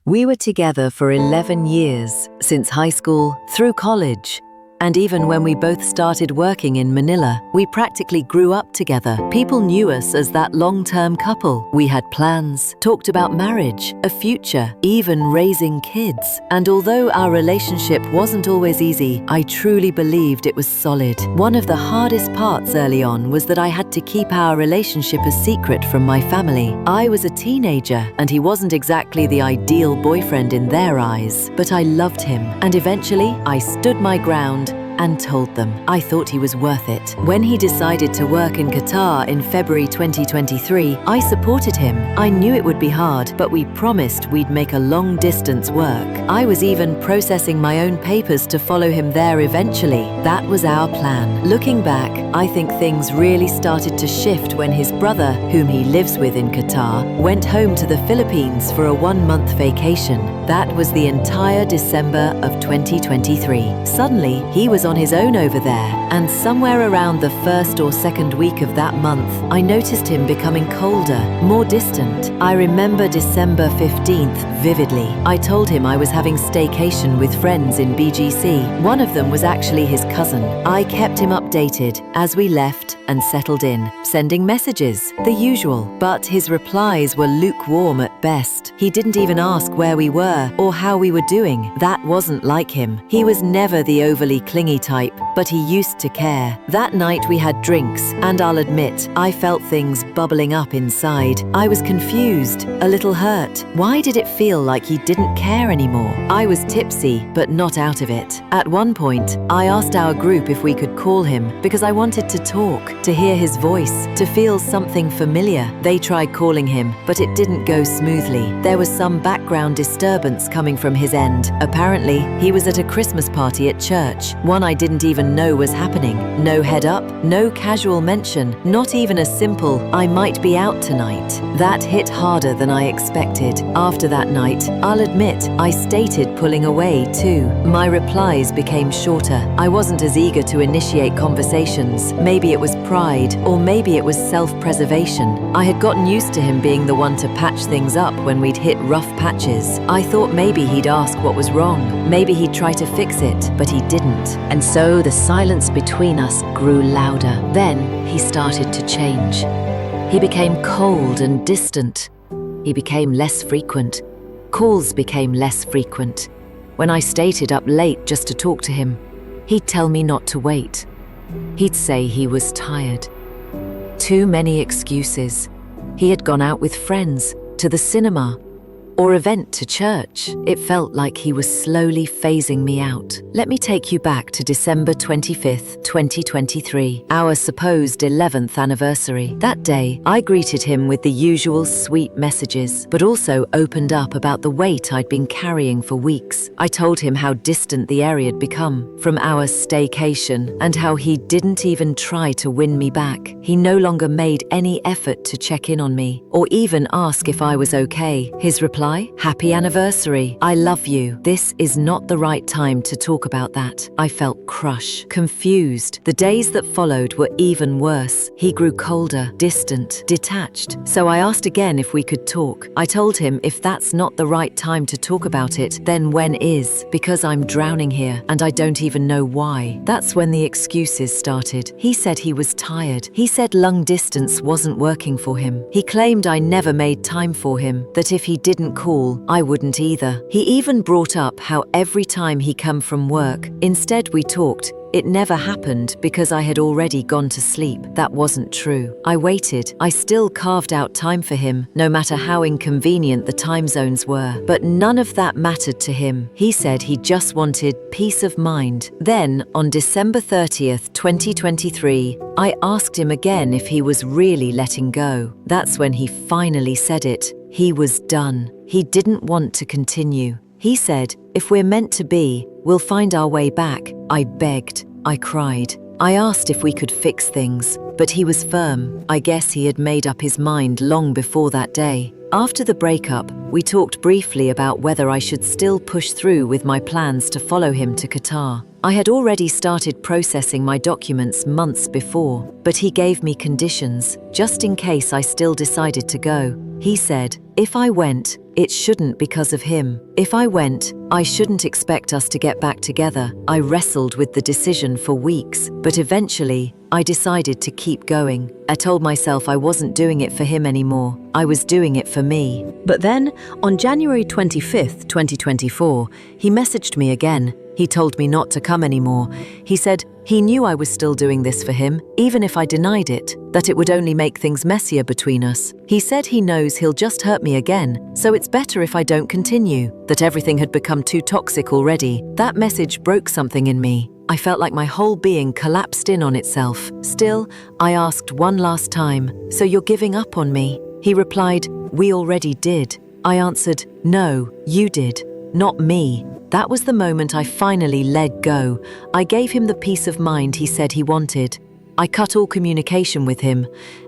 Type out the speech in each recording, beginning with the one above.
We were together for 11 years, since high school, through college. And even when we both started working in Manila, we practically grew up together. People knew us as that long-term couple. We had plans, talked about marriage, a future, even raising kids. And although our relationship wasn't always easy, I truly believed it was solid. One of the hardest parts early on was that I had to keep our relationship a secret from my family. I was a teenager, and he wasn't exactly the ideal boyfriend in their eyes, but I loved him. And eventually, I stood my ground and told them. I thought he was worth it. When he decided to work in Qatar in February 2023, I supported him. I knew it would be hard, but we promised we'd make a long distance work. I was even processing my own papers to follow him there eventually. That was our plan. Looking back, I think things really started to shift when his brother, whom he lives with in Qatar, went home to the Philippines for a 1-month vacation. That was the entire December of 2023. Suddenly, he was on his own over there, and somewhere around the first or second week of that month, I noticed him becoming colder, more distant. I remember December 15th vividly. I told him I was having staycation with friends in BGC. One of them was actually his cousin. I kept him updated as we left and settled in, sending messages, the usual. But his replies were lukewarm at best. He didn't even ask where we were or how we were doing. That wasn't like him. He was never the overly clingy type, but he used to care. That night we had drinks, and I'll admit, I felt things bubbling up inside. I was confused, a little hurt. Why did it feel like he didn't care anymore? I was tipsy, but not out of it. At one point, I asked our group if we could call him because I wanted to talk, to hear his voice, to feel something familiar. They tried calling him, but it didn't go smoothly. There was some background disturbance coming from his end. Apparently, he was at a Christmas party at church, one I didn't even know was happening. No head up, no casual mention, not even a simple, I might be out tonight. That hit harder than I expected. After that night, I'll admit, I stated pulling away too. My replies became shorter. I wasn't as eager to initiate conversations. Maybe it was pride, or maybe it was self-preservation. I had gotten used to him being the one to patch things up when we'd hit rough patches. I thought maybe he'd ask what was wrong. Maybe he'd try to fix it, but he didn't. And so the silence between us grew louder. Then he started to change. He became cold and distant. He became less frequent. Calls became less frequent. When I stayed up late just to talk to him, he'd tell me not to wait. He'd say he was tired. Too many excuses. He had gone out with friends, to the cinema, or event to church. It felt like he was slowly phasing me out. Let me take you back to December 25th, 2023, our supposed 11th anniversary. That day, I greeted him with the usual sweet messages, but also opened up about the weight I'd been carrying for weeks. I told him how distant the area had become from our staycation and how he didn't even try to win me back. He no longer made any effort to check in on me or even ask if I was okay. His reply, "Happy anniversary. I love you. This is not the right time to talk about that." I felt crushed, confused. The days that followed were even worse. He grew colder, distant, detached. So I asked again if we could talk. I told him if that's not the right time to talk about it, then when is? Because I'm drowning here and I don't even know why. That's when the excuses started. He said he was tired. He said long distance wasn't working for him. He claimed I never made time for him, that if he didn't call, I wouldn't either. He even brought up how every time he come from work, instead we talked, it never happened because I had already gone to sleep. That wasn't true. I waited. I still carved out time for him, no matter how inconvenient the time zones were. But none of that mattered to him. He said he just wanted peace of mind. Then, on December 30th, 2023, I asked him again if he was really letting go. That's when he finally said it. He was done. He didn't want to continue. He said, if we're meant to be, we'll find our way back. I begged. I cried. I asked if we could fix things, but he was firm. I guess he had made up his mind long before that day. After the breakup, we talked briefly about whether I should still push through with my plans to follow him to Qatar. I had already started processing my documents months before, but he gave me conditions, just in case I still decided to go. He said, if I went, it shouldn't because of him. If I went, I shouldn't expect us to get back together. I wrestled with the decision for weeks, but eventually, I decided to keep going. I told myself I wasn't doing it for him anymore. I was doing it for me. But then, on January 25th, 2024, he messaged me again. He told me not to come anymore. He said he knew I was still doing this for him, even if I denied it, that it would only make things messier between us. He said he knows he'll just hurt me again, so it's better if I don't continue, that everything had become too toxic already. That message broke something in me. I felt like my whole being collapsed in on itself. Still, I asked one last time, so you're giving up on me? He replied, we already did. I answered, no, you did, not me. That was the moment I finally let go. I gave him the peace of mind he said he wanted. I cut all communication with him,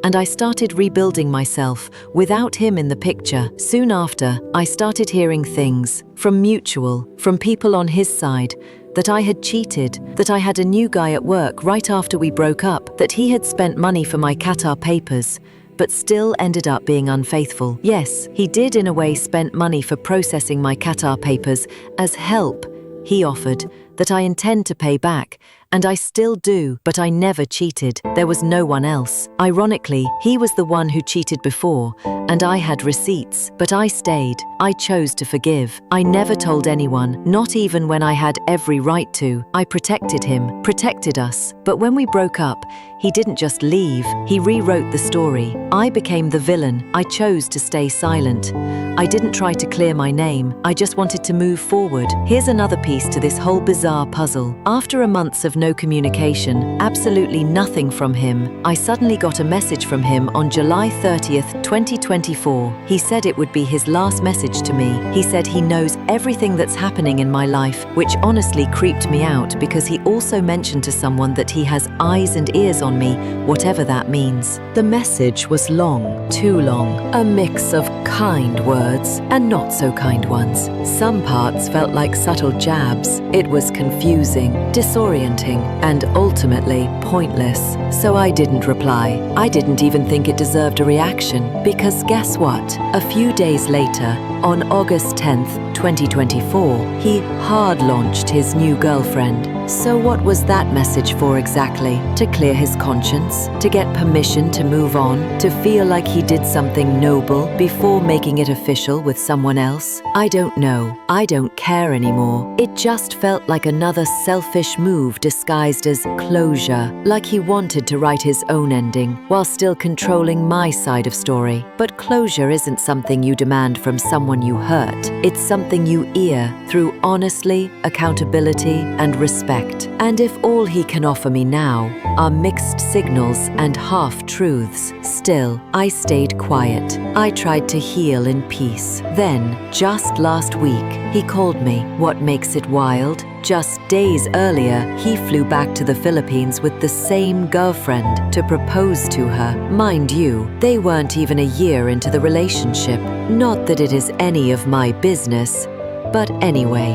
and I started rebuilding myself without him in the picture. Soon after, I started hearing things from Mutual, from people on his side, that I had cheated, that I had a new guy at work right after we broke up, that he had spent money for my Qatar papers, but still ended up being unfaithful. Yes, he did in a way spend money for processing my Qatar papers as help he offered, that I intend to pay back, and I still do, but I never cheated. There was no one else. Ironically, he was the one who cheated before, and I had receipts, but I stayed. I chose to forgive. I never told anyone, not even when I had every right to. I protected him, protected us. But when we broke up, he didn't just leave, he rewrote the story. I became the villain. I chose to stay silent. I didn't try to clear my name. I just wanted to move forward. Here's another piece to this whole bizarre puzzle. After a month of no communication, absolutely nothing from him, I suddenly got a message from him on July 30th, 2024. He said it would be his last message to me. He said he knows everything that's happening in my life, which honestly creeped me out because he also mentioned to someone that he has eyes and ears on me, whatever that means. The message was long, too long, a mix of kind words and not so kind ones. Some parts felt like subtle jabs. It was confusing, disorienting, and ultimately pointless. So I didn't reply. I didn't even think it deserved a reaction, because guess what? A few days later, on August 10th, 2024, he hard-launched his new girlfriend. So what was that message for exactly? To clear his conscience? To get permission to move on? To feel like he did something noble before making it official with someone else? I don't know. I don't care anymore. It just felt like another selfish move disguised as closure, like he wanted to write his own ending while still controlling my side of story. But closure isn't something you demand from someone you hurt. It's something you ear through honesty, accountability, and respect. And if all he can offer me now are mixed signals and half-truths, still, I stayed quiet. I tried to heal in peace. Then, just last week, he called me. What makes it wild? Just days earlier, he flew back to the Philippines with the same girlfriend to propose to her. Mind you, they weren't even a year into the relationship. Not that it is any of my business, but anyway,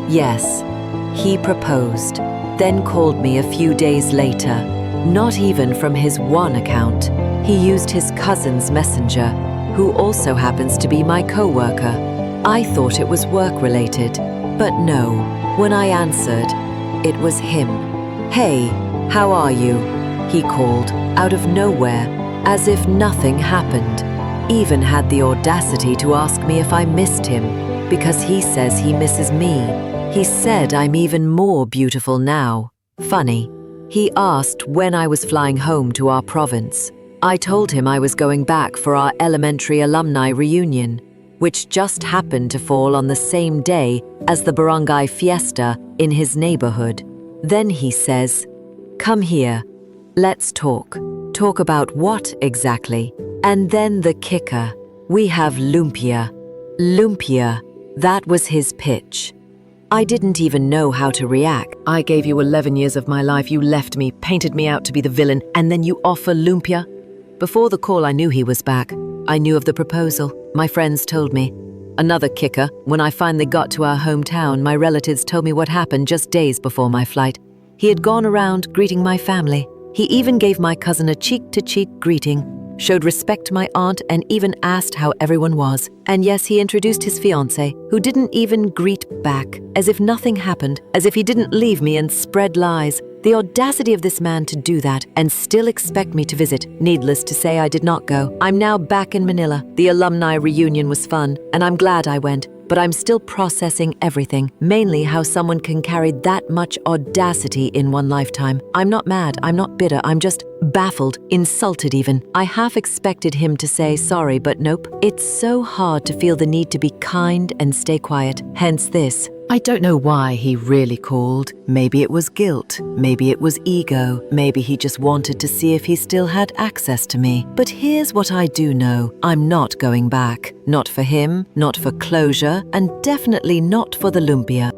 yes, he proposed, then called me a few days later. Not even from his one account. He used his cousin's messenger, who also happens to be my co-worker. I thought it was work-related, but no. When I answered, it was him. Hey, how are you? He called, out of nowhere, as if nothing happened. Even had the audacity to ask me if I missed him, because he says he misses me. He said I'm even more beautiful now. Funny. He asked when I was flying home to our province. I told him I was going back for our elementary alumni reunion, which just happened to fall on the same day as the barangay fiesta in his neighborhood. Then he says, "Come here, let's talk." Talk about what exactly? And then the kicker. We have lumpia. Lumpia. That was his pitch. I didn't even know how to react. I gave you 11 years of my life, you left me, painted me out to be the villain, and then you offer lumpia? Before the call I knew he was back. I knew of the proposal. My friends told me. Another kicker, when I finally got to our hometown, my relatives told me what happened just days before my flight. He had gone around greeting my family. He even gave my cousin a cheek-to-cheek greeting, showed respect to my aunt, and even asked how everyone was. And yes, he introduced his fiancée, who didn't even greet back, as if nothing happened, as if he didn't leave me and spread lies. The audacity of this man to do that and still expect me to visit. Needless to say, I did not go. I'm now back in Manila. The alumni reunion was fun, and I'm glad I went. But I'm still processing everything, mainly how someone can carry that much audacity in one lifetime. I'm not mad, I'm not bitter, I'm just baffled, insulted even. I half expected him to say sorry, but nope. It's so hard to feel the need to be kind and stay quiet, hence this. I don't know why he really called. Maybe it was guilt, maybe it was ego, maybe he just wanted to see if he still had access to me. But here's what I do know. I'm not going back. Not for him, not for closure, and definitely not for the lumpia.